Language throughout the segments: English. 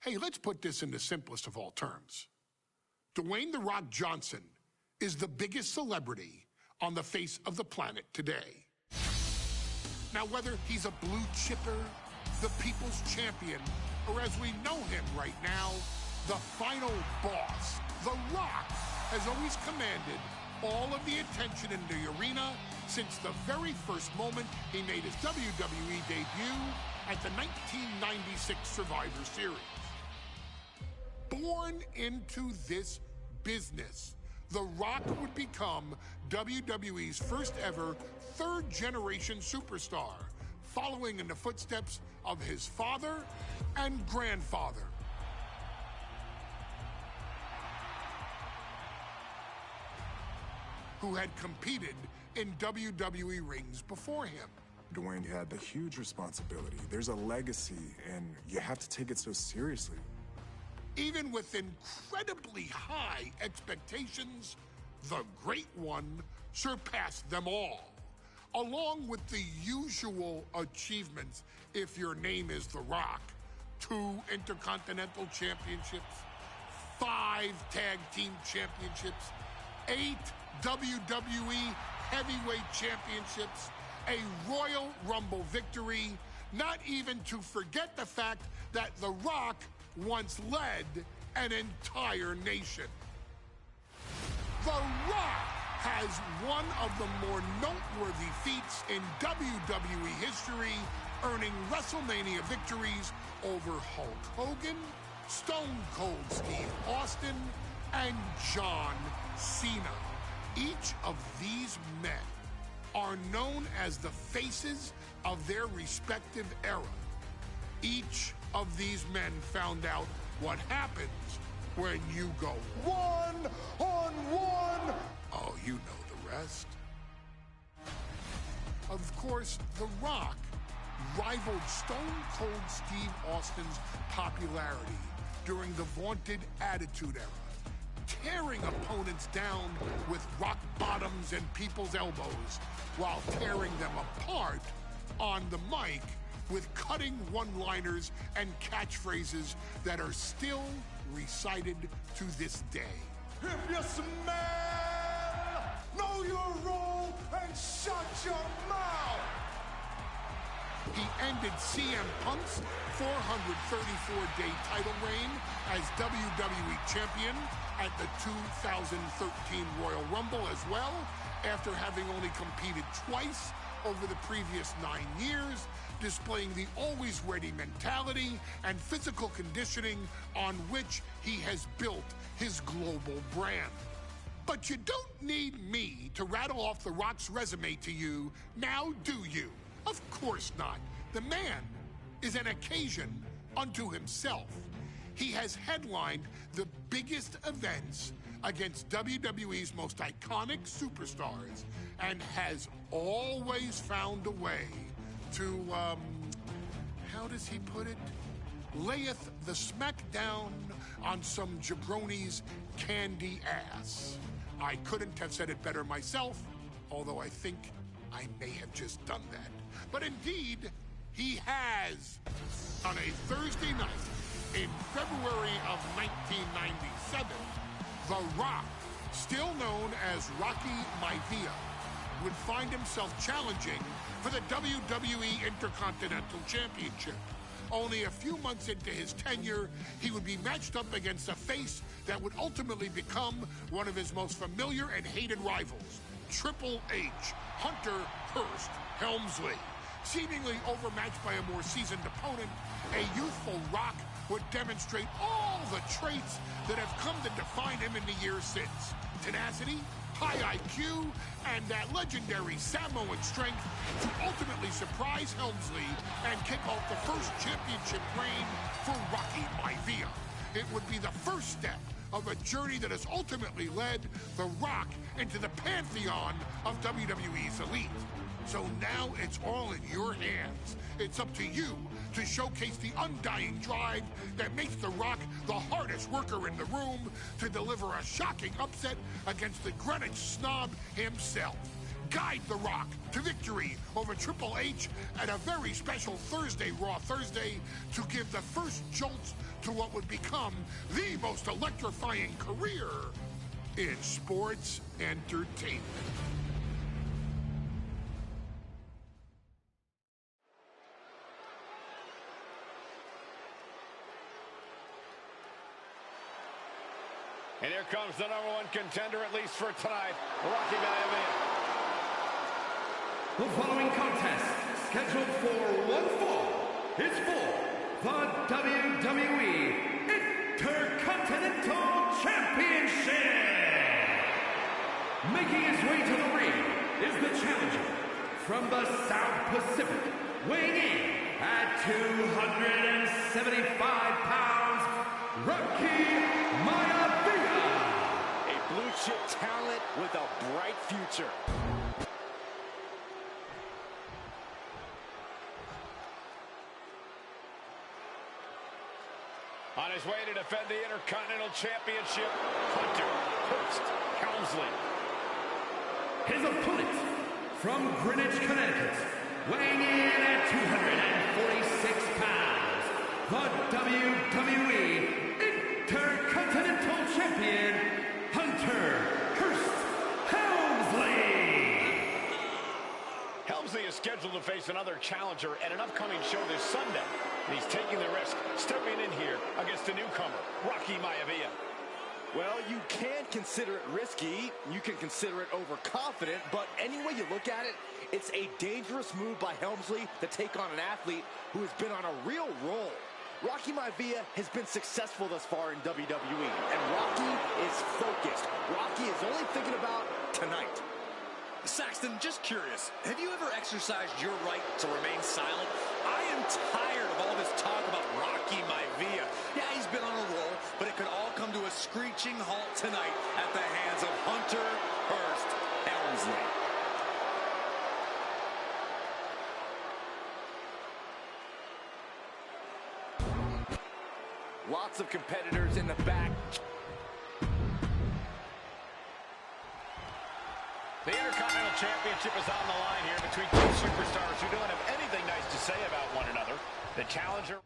Hey, let's put this in the simplest of all terms. Dwayne "The Rock" Johnson is the biggest celebrity on the face of the planet today. Now, whether he's a blue chipper, the people's champion, or as we know him right now, the final boss, The Rock has always commanded all of the attention in the arena since the very first moment he made his WWE debut at the 1996 Survivor Series. Born into this business, The Rock would become WWE's first ever third-generation superstar, following in the footsteps of his father and grandfather. Who had competed in WWE rings before him. Dwayne had a huge responsibility. There's a legacy, and you have to take it so seriously. Even with incredibly high expectations, the Great One surpassed them all, along with the usual achievements if your name is The Rock: 2 Intercontinental Championships, 5 Tag Team Championships, 8 WWE Heavyweight Championships, a Royal Rumble victory, not even to forget the fact that The Rock once led an entire nation. The Rock has one of the more noteworthy feats in WWE history, earning WrestleMania victories over Hulk Hogan, Stone Cold Steve Austin, and John Cena. Each of these men are known as the faces of their respective era. Each of these men found out what happens when you go one-on-one. Oh, you know the rest. Of course, The Rock rivaled Stone Cold Steve Austin's popularity during the vaunted Attitude Era, tearing opponents down with rock bottoms and people's elbows while tearing them apart on the mic with cutting one-liners and catchphrases that are still recited to this day. If you smell, know your role and shut your mouth. He ended CM Punk's 434-day title reign as WWE Champion at the 2013 Royal Rumble as well, after having only competed twice over the previous 9 years, displaying the always-ready mentality and physical conditioning on which he has built his global brand. But you don't need me to rattle off The Rock's resume to you, now do you? Of course not. The man is an occasion unto himself. He has headlined the biggest events against WWE's most iconic superstars and has always found a way to, how does he put it? Layeth the smackdown on some jabroni's candy ass. I couldn't have said it better myself, although I think I may have just done that. But indeed, he has. On a Thursday night in February of 1997, The Rock, still known as Rocky Maivia, would find himself challenging for the WWE Intercontinental Championship. Only a few months into his tenure, he would be matched up against a face that would ultimately become one of his most familiar and hated rivals, Triple H, Hunter Hearst Helmsley. Seemingly overmatched by a more seasoned opponent, a youthful Rock would demonstrate all the traits that have come to define him in the years since. Tenacity, high IQ, and that legendary Samoan strength to ultimately surprise Helmsley and kick off the first championship reign for Rocky Maivia. It would be the first step of a journey that has ultimately led The Rock into the pantheon of WWE's elite. So now it's all in your hands. It's up to you to showcase the undying drive that makes The Rock the hardest worker in the room to deliver a shocking upset against the Greenwich snob himself. guide The Rock to victory over Triple H at a very special Thursday, Raw Thursday, to give the first jolt to what would become the most electrifying career in sports entertainment. And here comes the #1 contender, at least for tonight, Rocky Maivia. The following contest, scheduled for one fall, is for the WWE Intercontinental Championship. Making his way to the ring is the challenger from the South Pacific, weighing in at 275 pounds, Rocky Maivia. A blue chip talent with a bright future. On his way to defend the Intercontinental Championship, Hunter Hearst Helmsley. His opponent from Greenwich, Connecticut, weighing in at 246 pounds, the WWE Intercontinental Champion, Hunter Hearst Helmsley. Helmsley is scheduled to face another challenger at an upcoming show this Sunday. And he's taking the risk, stepping in here against a newcomer, Rocky Maivia. Well, you can consider it risky, you can consider it overconfident, but any way you look at it, it's a dangerous move by Helmsley to take on an athlete who has been on a real roll. Rocky Maivia has been successful thus far in WWE, and Rocky is focused. Rocky is only thinking about tonight. Saxton, just curious, have you ever exercised your right to remain silent? I am tired of all this talk about Rocky Maivia. Yeah, he's been on a roll, but it could all come to a screeching halt tonight at the hands of Hunter Hearst Helmsley. Lots of competitors in the back. The Intercontinental Championship is on the line here between two superstars who don't have anything nice to say about one another. The challenger...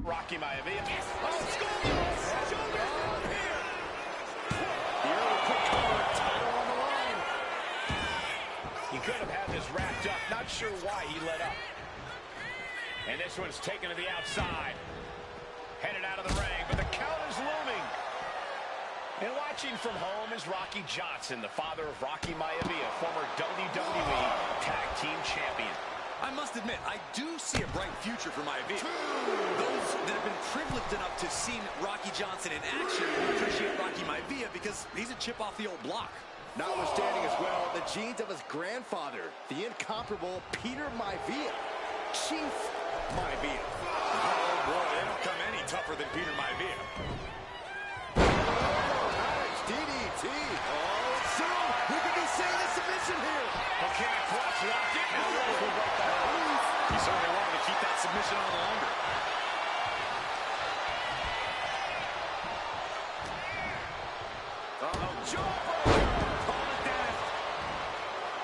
Rocky Maivia. Yes. Oh, shoulder up here. The early quick cover, title on the line. He could have had this wrapped up. Not sure why he let up. And this one's taken to the outside. Headed out of the ring, but the count is looming. And watching from home is Rocky Johnson, the father of Rocky Maivia, former WWE Tag Team Champion. I must admit, I do see a bright future for Maivia. Those that have been privileged enough to see Rocky Johnson in action will appreciate Rocky Maivia because he's a chip off the old block. Notwithstanding as well, the genes of his grandfather, the incomparable Peter Maivia. Chief Maivia. Oh boy, they don't come any tougher than Peter Maivia. Nice DDT. Oh, soon we could be seeing a submission here. Mechanic clutch locked in. Now Rose will break that out. He certainly wanted to keep that submission on longer. Uh-oh, jumper. Call it death.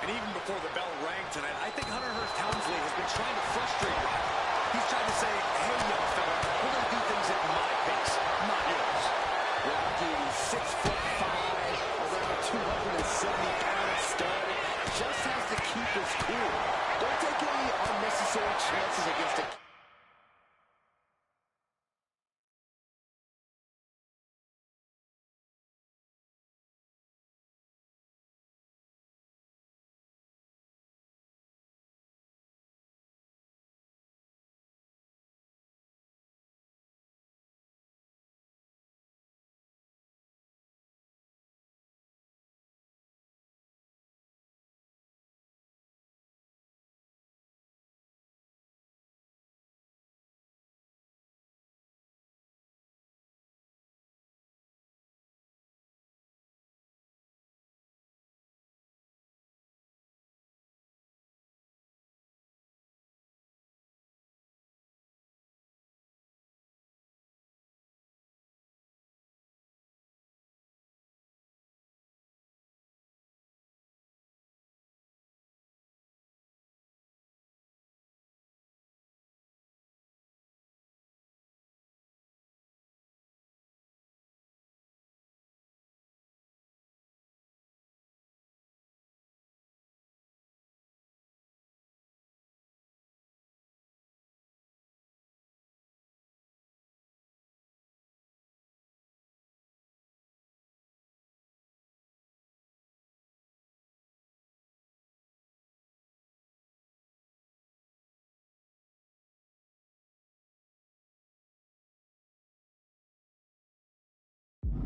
And even before the bell rang tonight, I think Hunter Hearst Helmsley has been trying to frustrate Rocky. He's trying to say, hey, young fella, we're going to do things at my pace, not yours. Rocky, 6'5", around 270 pound stud, just has to keep his cool. Don't take any unnecessary chances against a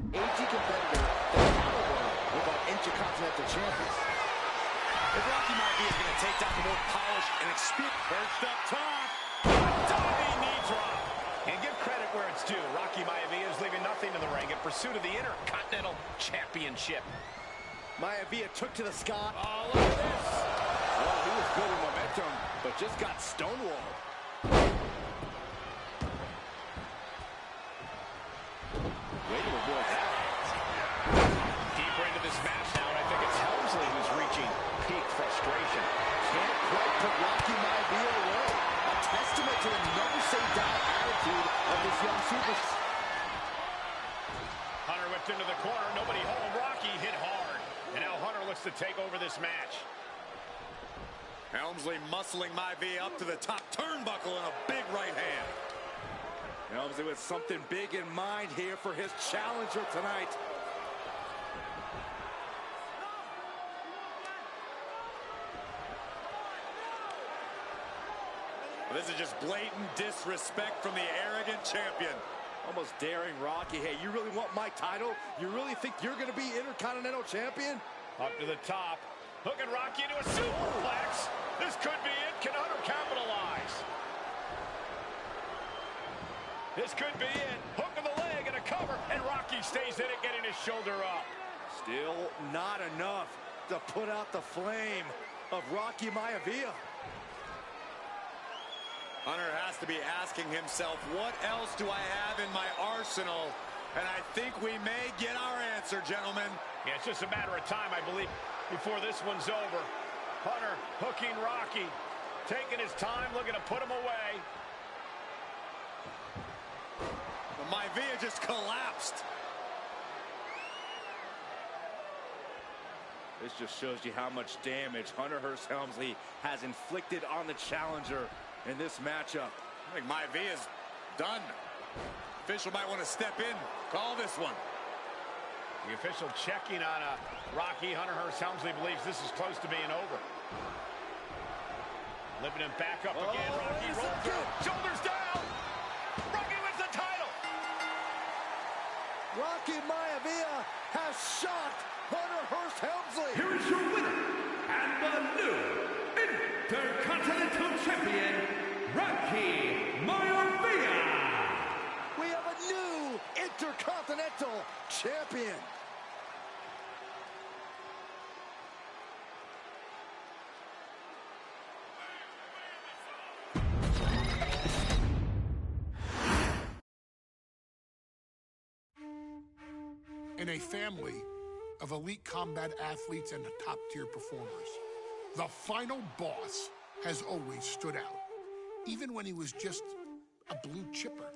aging competitor, the caliber of our Intercontinental champions. If Rocky Maivia is going to take down the more polished and experienced... Perched up top. Diving knee drop. And give credit where it's due. Rocky Maivia is leaving nothing in the ring in pursuit of the Intercontinental Championship. Maivia took to the sky. Oh, look at this. Oh, he was good with momentum, but just got stonewalled. Way to avoid that. Deeper into this match now, and I think it's Helmsley who's reaching peak frustration. Can't quite put Rocky Maivia away. A testament to the never-say-die attitude of this young superstar. Hunter whipped into the corner. Nobody home. Rocky hit hard. And now Hunter looks to take over this match. Helmsley muscling Maivia up to the top turnbuckle in a big right hand. Helmsley with something big in mind here for his challenger tonight. This is just blatant disrespect from the arrogant champion. Almost daring Rocky. Hey, you really want my title? You really think you're going to be Intercontinental Champion? Up to the top. Hooking Rocky into a superplex. This could be it. Can Hunter capitalize? This could be it. Hook of the leg and a cover. And Rocky stays in it, getting his shoulder up. Still not enough to put out the flame of Rocky Maivia. Hunter has to be asking himself, what else do I have in my arsenal? And I think we may get our answer, gentlemen. Yeah, it's just a matter of time, I believe, before this one's over. Hunter hooking Rocky, taking his time, looking to put him away. But Maivia just collapsed. This just shows you how much damage Hunter Hearst Helmsley has inflicted on the challenger in this matchup. I think Maivia's done. Official might want to step in, call this one. The official checking on Rocky. Hunter Hearst Helmsley believes this is close to being over. Lifting him back up again. Rocky rolls through. Shoulders down. Rocky wins the title. Rocky Maivia has shocked Hunter Hearst Helmsley. Here is your winner and the new Intercontinental Champion, Rocky Maivia. We have a new Intercontinental Champion. In a family of elite combat athletes and top-tier performers, the final boss has always stood out, even when he was just a blue chipper.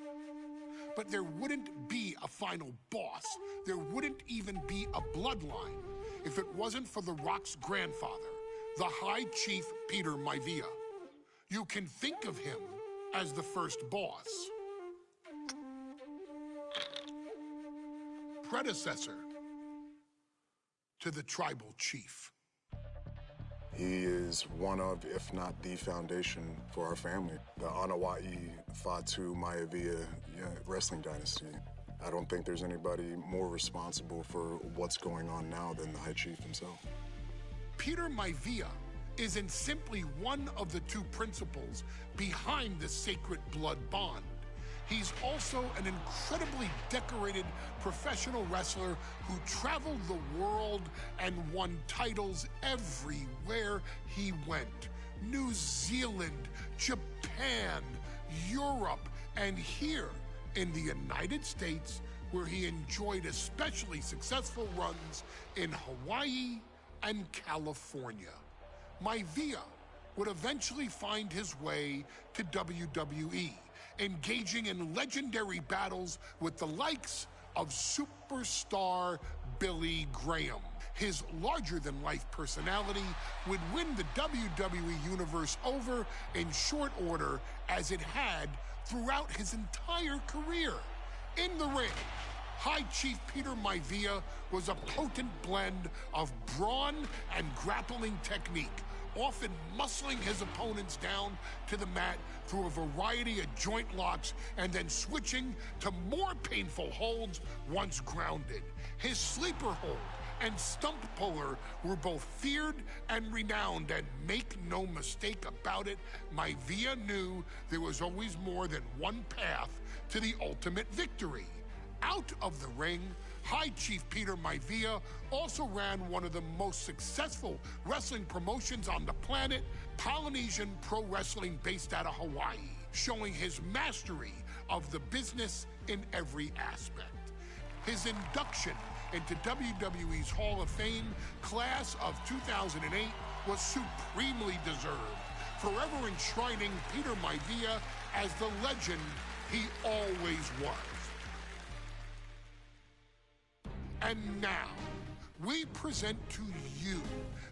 But there wouldn't be a final boss. There wouldn't even be a bloodline if it wasn't for The Rock's grandfather, the High Chief Peter Maivia. You can think of him as the first boss. Predecessor to the tribal chief. He is one of, if not the foundation for our family. The Anoa'i Fatu Maivia wrestling dynasty. I don't think there's anybody more responsible for what's going on now than the High Chief himself. Peter Maivia isn't simply one of the two principals behind the sacred blood bond. He's also an incredibly decorated professional wrestler who traveled the world and won titles everywhere he went. New Zealand, Japan, Europe, and here in the United States, where he enjoyed especially successful runs in Hawaii and California. Maivia would eventually find his way to WWE, engaging in legendary battles with the likes of superstar Billy Graham. His larger-than-life personality would win the WWE Universe over in short order, as it had throughout his entire career. In the ring, High Chief Peter Maivia was a potent blend of brawn and grappling technique, often muscling his opponents down to the mat through a variety of joint locks and then switching to more painful holds once grounded. His sleeper hold and stump puller were both feared and renowned, and make no mistake about it, Maivia knew there was always more than one path to the ultimate victory. Out of the ring, High Chief Peter Maivia also ran one of the most successful wrestling promotions on the planet, Polynesian Pro Wrestling, based out of Hawaii, showing his mastery of the business in every aspect. His induction into WWE's Hall of Fame class of 2008 was supremely deserved, forever enshrining Peter Maivia as the legend he always was. And now, we present to you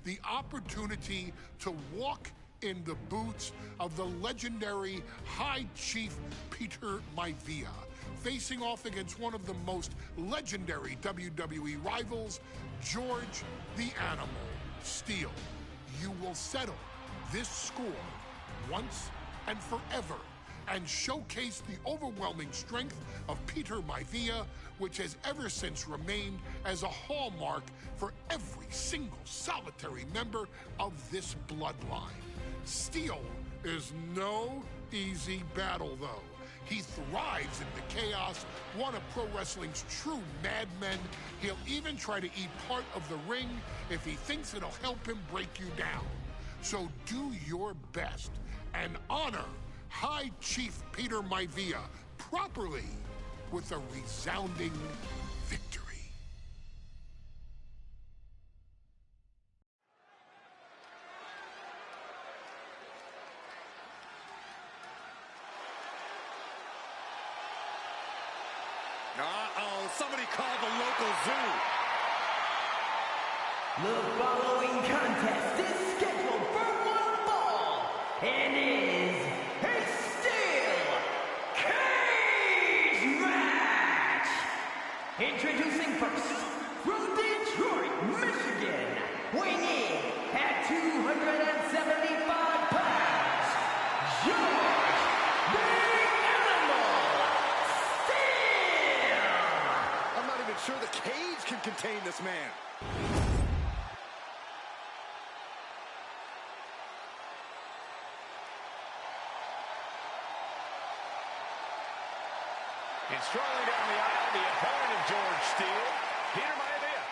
the opportunity to walk in the boots of the legendary High Chief Peter Maivia, facing off against one of the most legendary WWE rivals, George the Animal Steele. You will settle this score once and forever and showcase the overwhelming strength of Peter Maivia, which has ever since remained as a hallmark for every single solitary member of this bloodline. Steele is no easy battle, though. He thrives in the chaos, one of pro wrestling's true madmen. He'll even try to eat part of the ring if he thinks it'll help him break you down. So do your best and honor High Chief Peter Maivia properly with a resounding victory. Uh-oh, somebody called the local zoo. The following contest is scheduled for one fall and is a steel cage match. Introducing first, from Detroit, Michigan, weighing in at 275 pounds, George the Animal Steele. I'm not even sure the cage can contain this man. And strolling down the aisle, the opponent of George Steele, Peter Maivia.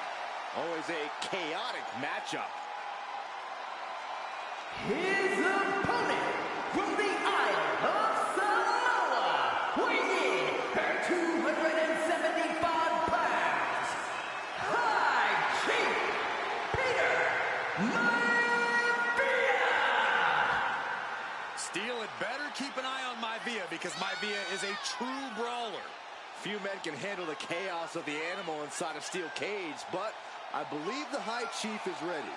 Always a chaotic matchup. His opponent from the Isle of Samoa, weighing in at 275 pounds, High Chief Peter Maivia. Steele had better keep an eye on Maivia, because Maivia is a true brawler. Few men can handle the chaos of the animal inside a steel cage, but I believe the High Chief is ready.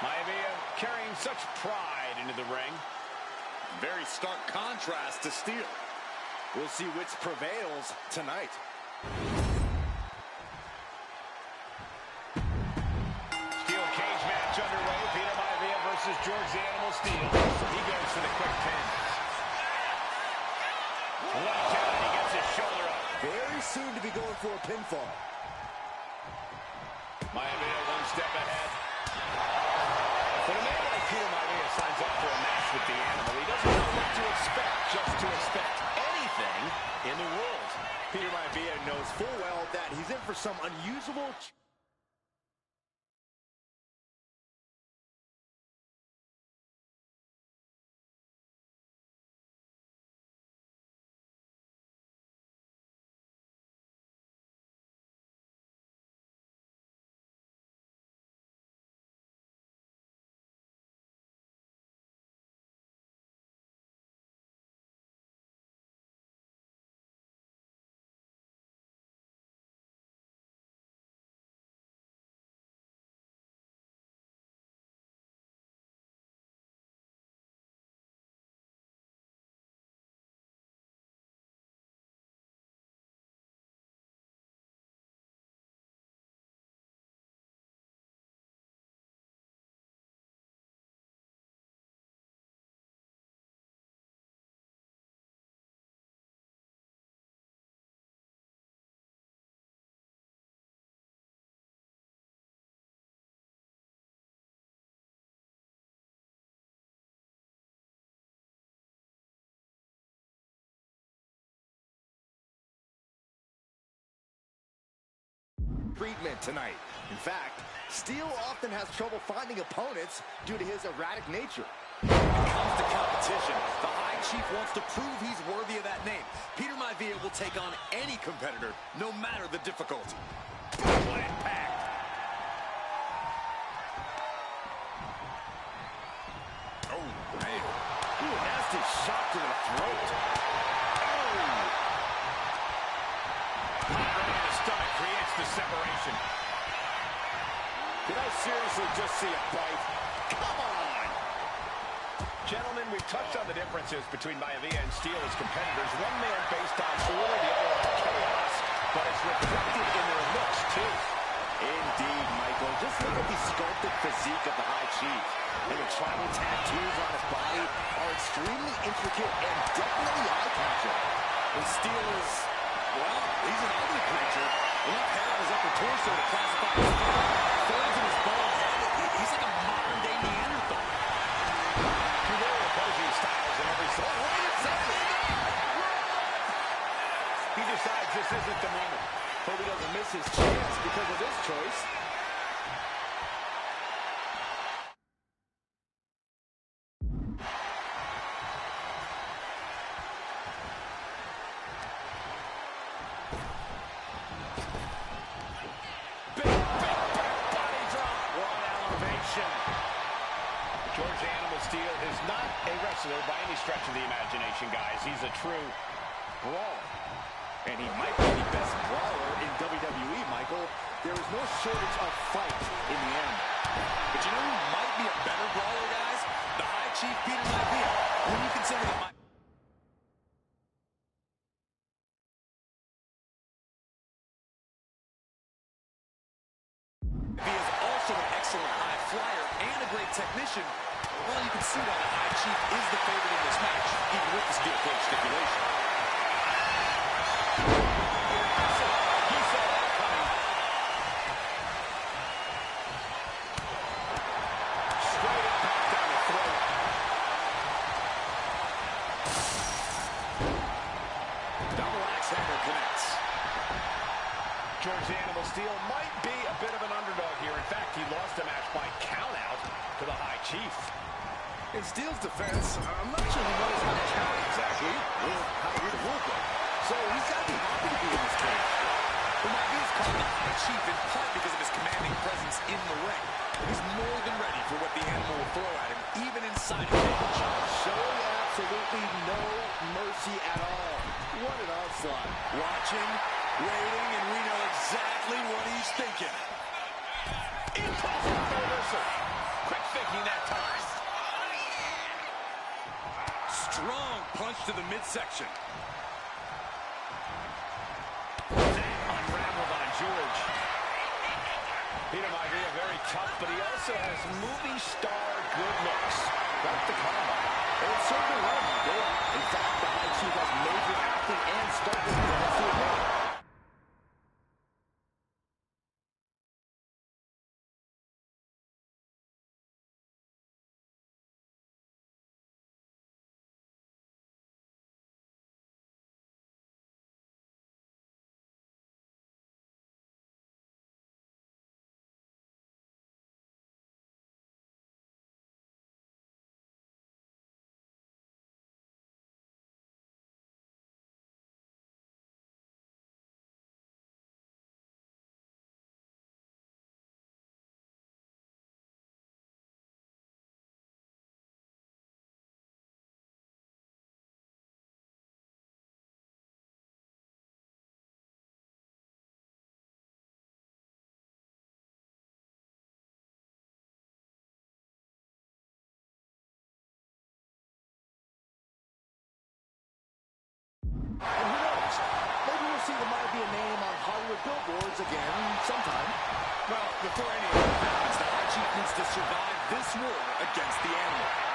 Maivia carrying such pride into the ring. Very stark contrast to Steele. We'll see which prevails tonight. Steel cage match underway. Peter Maivia versus George the Animal Steele. He goes for the quick pin. One count, and he gets his shoulder up. Very soon to be going for a pinfall. Maivia one step ahead. When a man like Peter Maivia signs up for a match with the Animal, he doesn't know what to expect, just to expect anything in the world. Peter Maivia knows full well that he's in for some unusual treatment tonight. In fact, Steel often has trouble finding opponents due to his erratic nature. When it comes to competition, the High Chief wants to prove he's worthy of that name. Peter Maivia will take on any competitor, no matter the difficulty. What impact! Oh, man. Ooh, a nasty shot to the throat. Right in the stomach creates the separation. Did I seriously just see a bite? Come on! Gentlemen, we've touched on the differences between Maivia and Steel as competitors. One man based on order, the other on chaos, but it's reflected in their looks, too. Indeed, Michael. Just look at the sculpted physique of the High Chief. And the tribal tattoos on his body are extremely intricate and definitely eye-catching. And Steel is, Well, he's an ugly creature. Enough hair on his upper torso to classify his hair. Folds in his bald head. He's like a modern-day Neanderthal. Two very opposing styles in every sense. He decides this isn't the moment. hope he doesn't miss his chance because of this choice. George Animal Steel is not a wrestler by any stretch of the imagination, guys. He's a true brawler. And he might be the best brawler in WWE, Michael. There is no shortage of fight in the end. But you know who might be a better brawler, guys? The High Chief Peter Maivia. When you consider that Maivia is also an excellent high flyer and a great technician. Well, you can see why the High Chief is the favorite in this match, even with the steel cage stipulation. He saw that coming. Straight impact down the throat. Double axe handle connects. George the Animal Steel might be a bit of an underdog here. In fact, he lost the match by countout to the High Chief. In Steel's defense, I'm not sure he knows how to count exactly, or how to read a rule book. So he's got to be happy to be in this cage. Well, Maivia's called the High Chief in part because of his commanding presence in the ring. He's more than ready for what the animal will throw at him, even inside a cage. Showing absolutely no mercy at all. What an onslaught. Watching, waiting, and we know exactly what he's thinking. Impossible reversal. Quick thinking that time. Strong punch to the midsection. Unraveled on George. Peter Maivia very tough, but he also has movie star good looks. Quite the combo. It served him well, Michael. In fact, the High Chief has major acting and stunt performance to admit. And who knows? Maybe we'll see the Maivia name on Hollywood billboards again sometime. Well, before any of that happens, the High Chief needs to survive this war against the animal.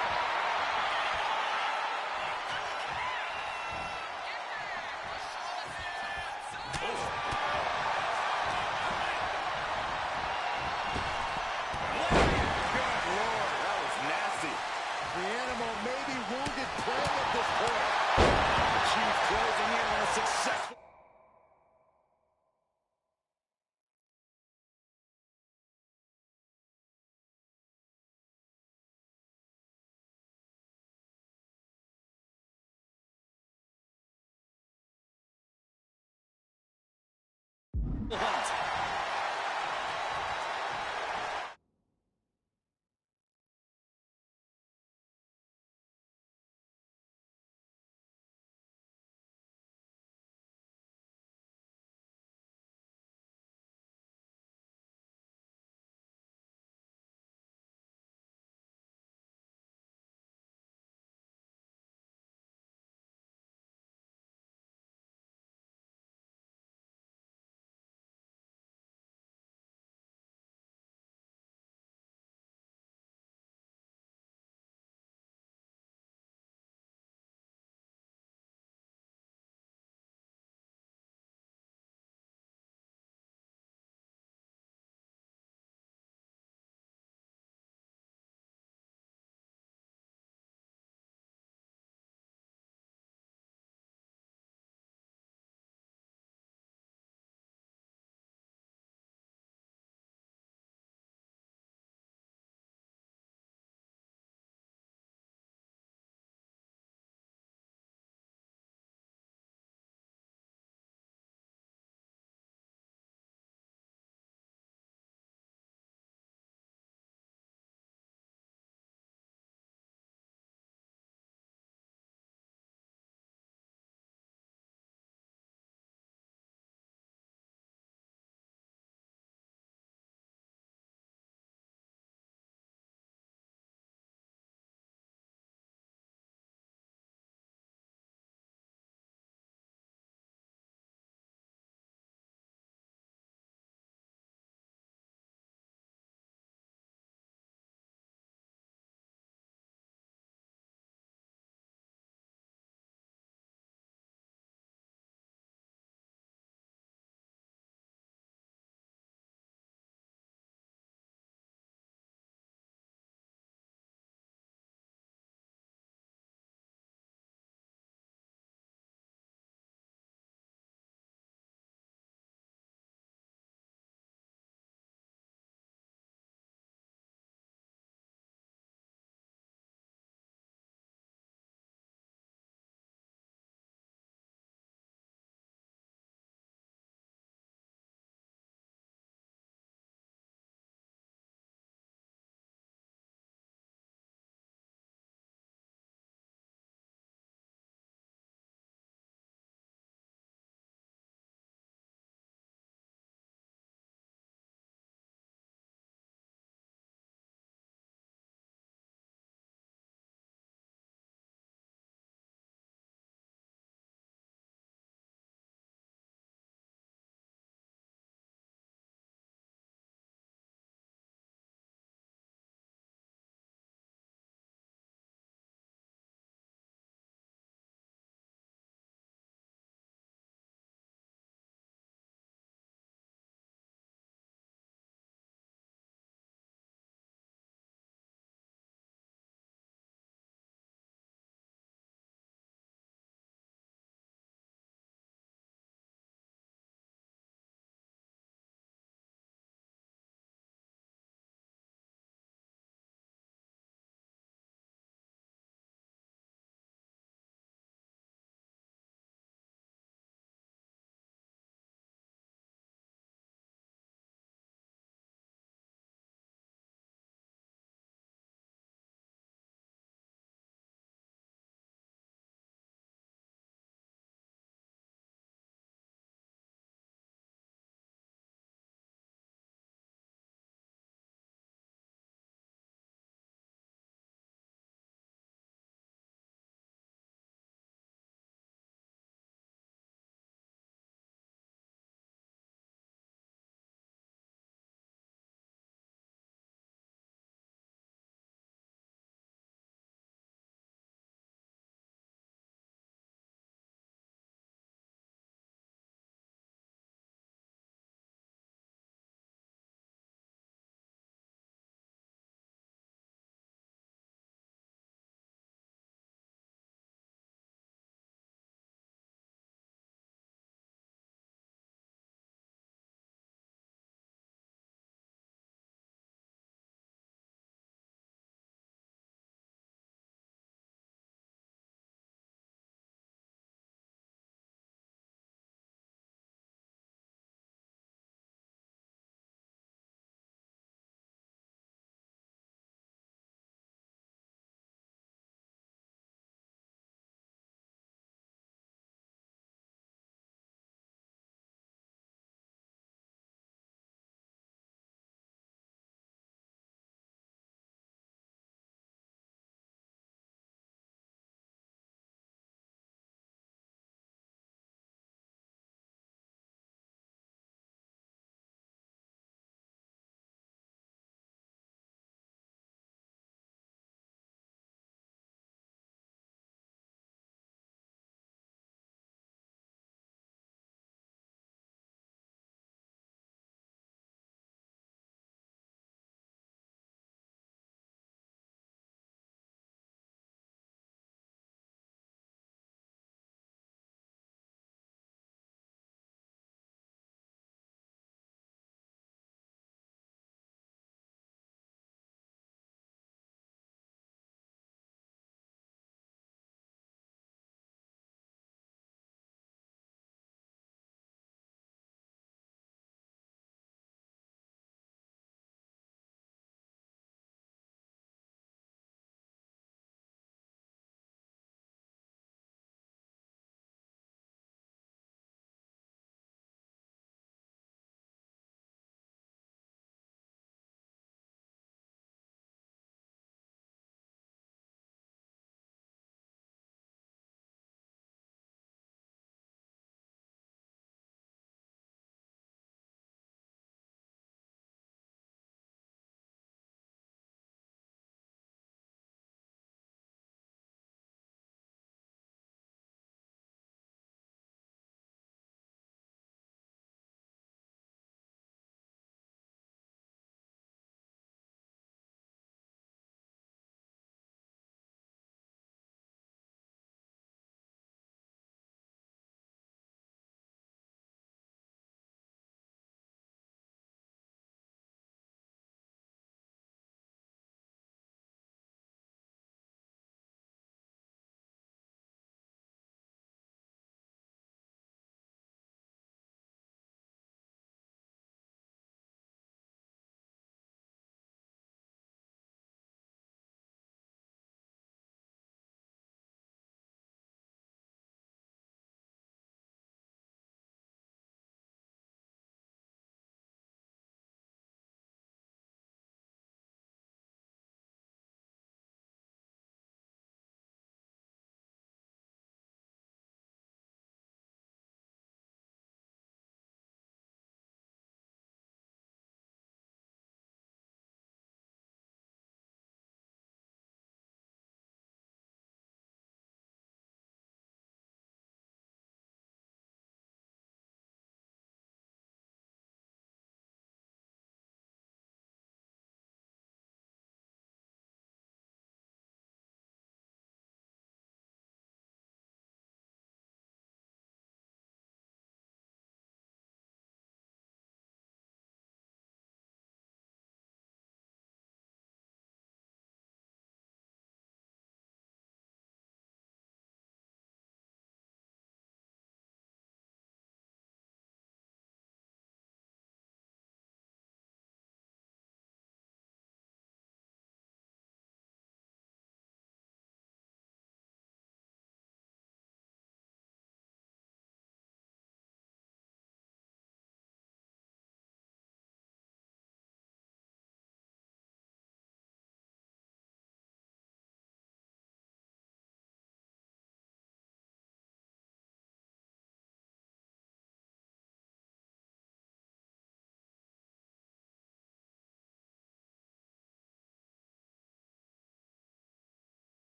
Hunt.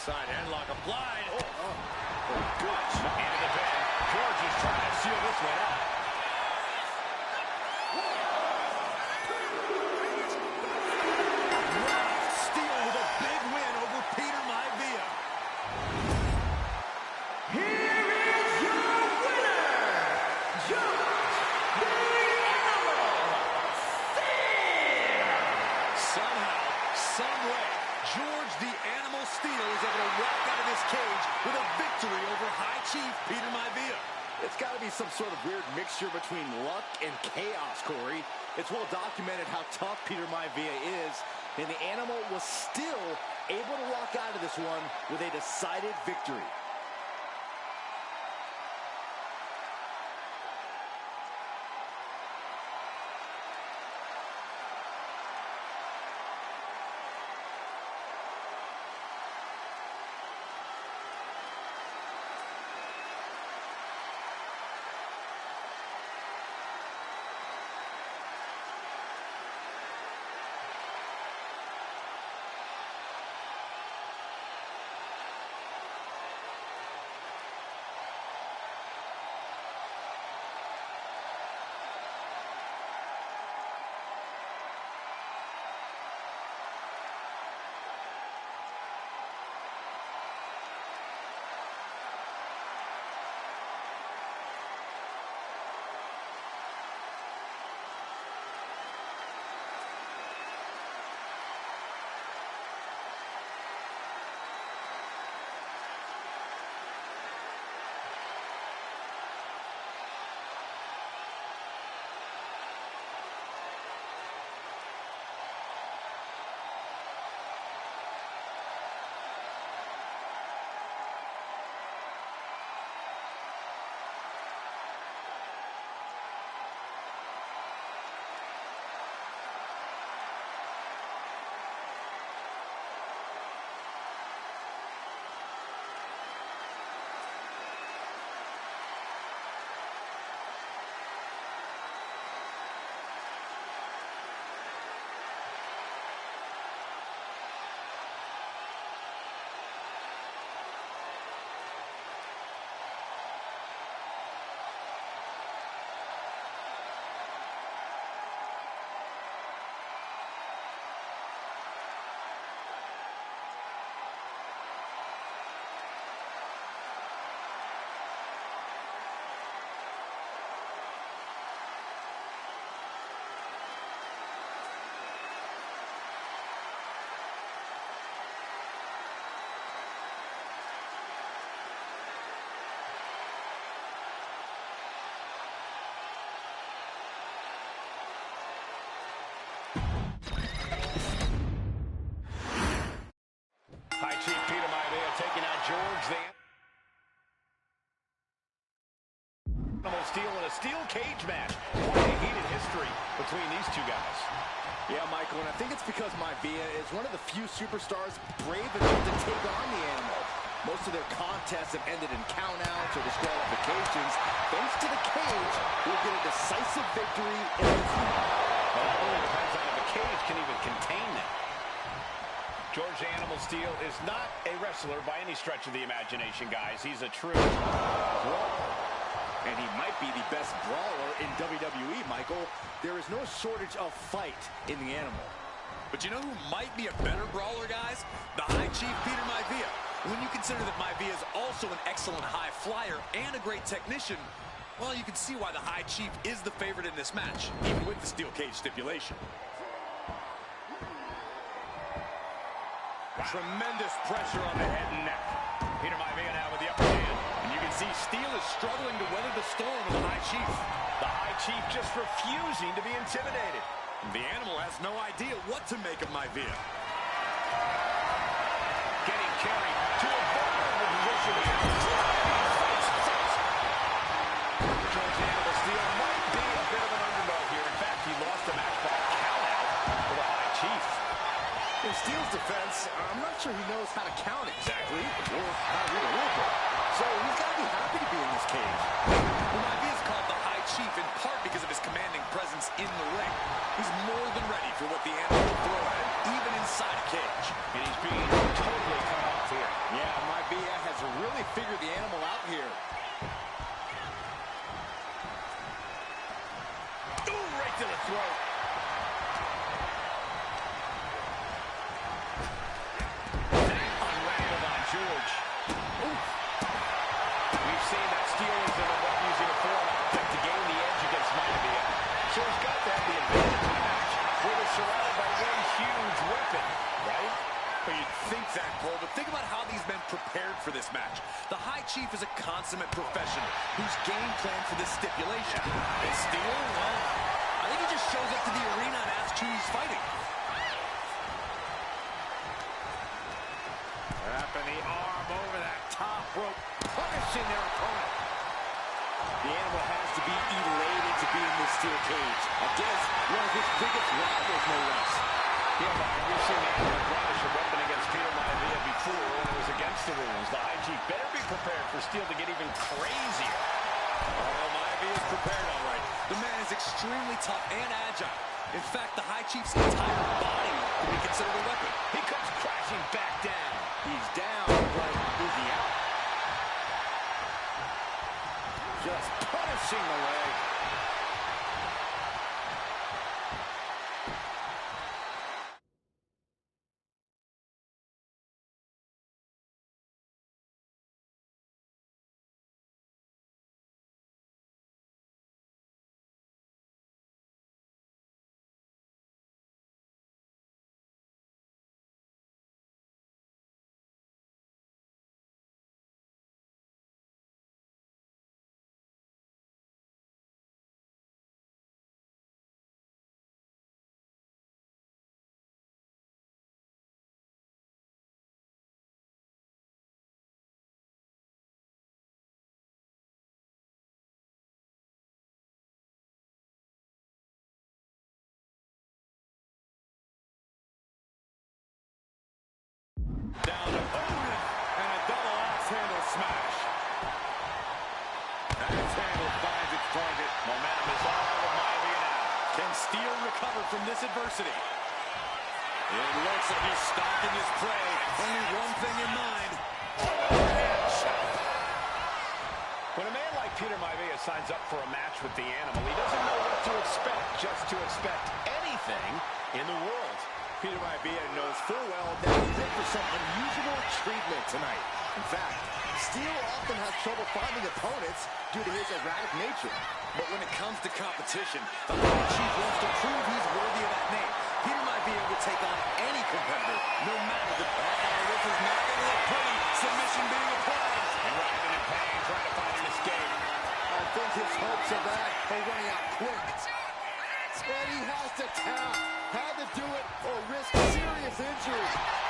Side headlock applied. Good. Into the pin. George is trying to seal this one out. Steele with a big win over Peter Maivia. Here is your winner, George the Animal Steele. Somehow, someway, George the Animal Steele is able to walk out of this cage with a victory over High Chief Peter Maivia. It's got to be some sort of weird mixture between luck and chaos, Corey. It's well documented how tough Peter Maivia is, and the Animal was still able to walk out of this one with a decided victory. High Chief Peter Maivia taking out George the Animal Steele in a steel cage match. What a heated history between these two guys. Yeah, Michael, and I think it's because Maivia is one of the few superstars brave enough to take on the Animal. Most of their contests have ended in countouts or disqualifications. Thanks to the cage, we'll get a decisive victory in this match. Well, that really depends on if the cage can even contain them. George the Animal Steele is not a wrestler by any stretch of the imagination, guys. He's a true brawler. And he might be the best brawler in WWE, Michael. There is no shortage of fight in the Animal. But you know who might be a better brawler, guys? The High Chief Peter Maivia. When you consider that Maivia is also an excellent high flyer and a great technician, well, you can see why the High Chief is the favorite in this match, even with the steel cage stipulation. Tremendous pressure on the head and neck. Peter Maivia now with the upper hand. And you can see Steele is struggling to weather the storm of the High Chief. The High Chief just refusing to be intimidated. The Animal has no idea what to make of Maivia. Getting carried to a vulnerable position here. George the Animal Steele might be a bit of an underdog here. In fact, he lost the match by a count-out to the High Chief. In Steele's defense, I'm not sure he knows how to count exactly, or how to read a rule book. So he's got to be happy to be in this cage. Well, Maivia is called the High Chief in part because of his commanding presence in the ring. He's more than ready for what the Animal will throw at him, even inside a cage. And he's being totally cut off here. Yeah, to the throat. Unraveled on George. Oof. We've seen that Steelers end up using a foreign object to gain the edge against Maivia. So he's got to have the advantage in the match where they're surrounded by one huge weapon, right? But you'd think that, Cole, but think about how these men prepared for this match. The High Chief is a consummate professional who's game planned for this stipulation. And Steel, well, I think he just shows up to the arena and asks who he's fighting. Wrapping the arm over that top rope, punishing their opponent. The animal has to be elated to be in this steel cage. Against one of his biggest rivals, no less. Yeah, Byron, you've seen the animal brandish a weapon against Peter Maivia before when it was against the rules. The High Chief better be prepared for Steel to get even crazier. Oh, Maivia is prepared, all right. The man is extremely tough and agile. In fact, the High Chief's entire body could be considered a weapon. He comes crashing back down. He's down, but is he out? Just punishing the leg. Down to Owen, and a double axe handle smash. Axe handle finds its target. Momentum is all with Maivia now. Can Steel recover from this adversity? It looks like he's stalking his prey. Only one thing in mind. When a man like Peter Maivia signs up for a match with the animal, he doesn't know what to expect, just to expect anything in the world. Peter Maivia knows full well that he's in for some unusual treatment tonight. In fact, Steel often has trouble finding opponents due to his erratic nature. But when it comes to competition, the High Chief wants to prove he's worthy of that name. Peter Maivia will take on any competitor, no matter the... this is not going to look pretty. Submission being applied. Writhing in pain, trying to find an escape. I think his hopes of that are running out quick. And he has to tap. Had to do it or risk serious injury.